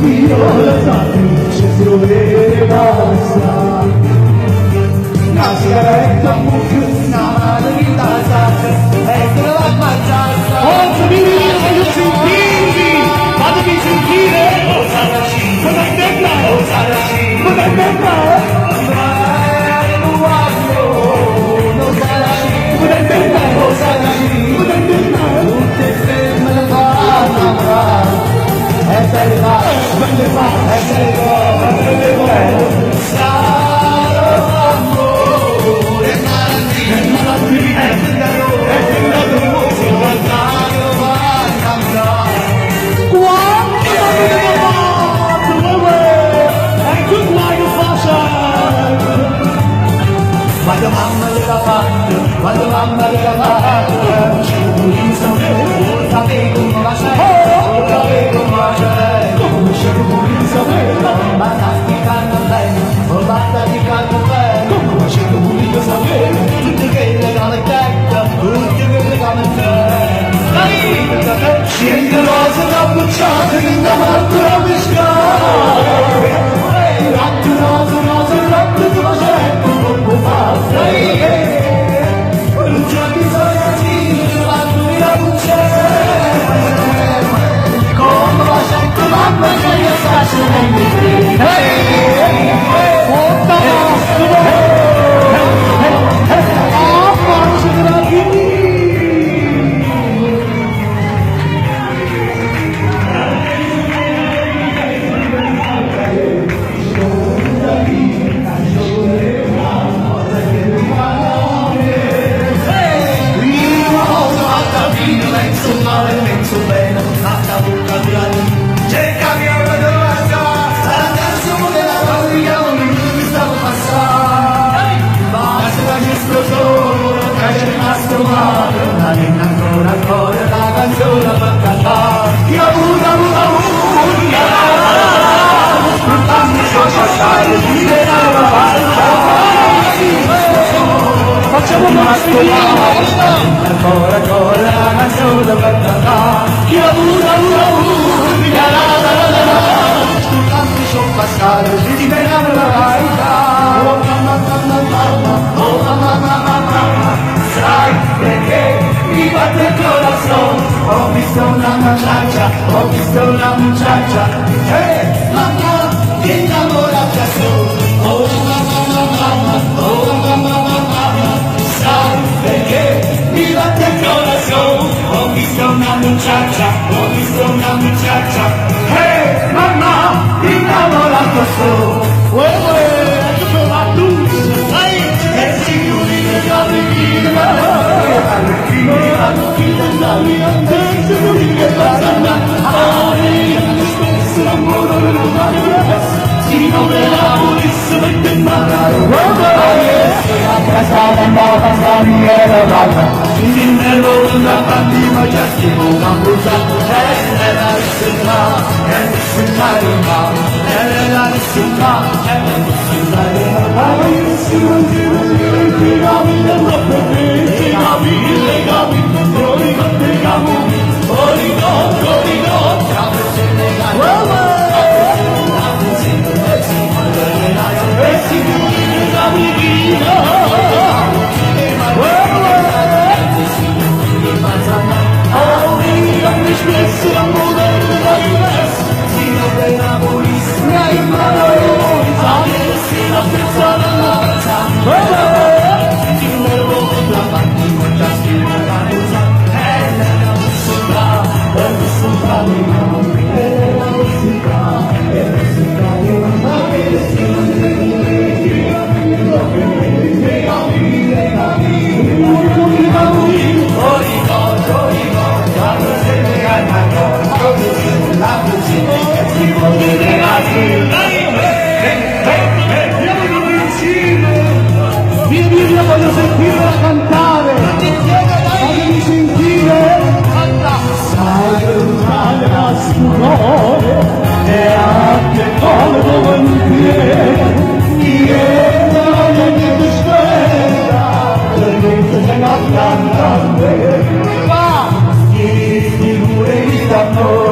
io lo so, c'è solo e basta. Una sigaretta, un mucchio, una mano di tazza, e te la va a mangiare. Oh, famiglia, voglio sentirvi! Fatemi sentire! Cosa hai detto? Cosa hai detto? Quando mamma li ha fatto, ci sapevo come la sei, sapevo come la sei, come sapevo, basta di cannabelle, o basta di cannabelle, come c'è come sapevo, tutte quelle gambe tecca, tutte quelle gambe tecca. Dai! Scendi rose da bucciate, che da marco a pescare, ratto rose, ratto tu la cerco, non può fare. Facciamo ancora la canzone per cantare. Io sono passato, si diventano la verità. Oh mamma, sai perché mi batte il corazon? Ho visto una muchacha, mamma, che innamorata sono. Oh mamma, sai perché mi batte il corazon? Ho visto una muchacha, hey mamma, innamorata sono. Ecco la luce, sai, e si chiude le gallerie, la mia testa, che passa spesso l'amore per una si non me la volesse mettere in mano a casa andava a mia ragazza si nervo una bambina già stiamo una brucia e la rissimma e la rissimma si non ti vuoi legami voglio sentirla cantare, fatemi sentire, sai che un ragazzo cuore e anche come volentieri, io non mi spera, perché se la cantante, ma chi pure il amore.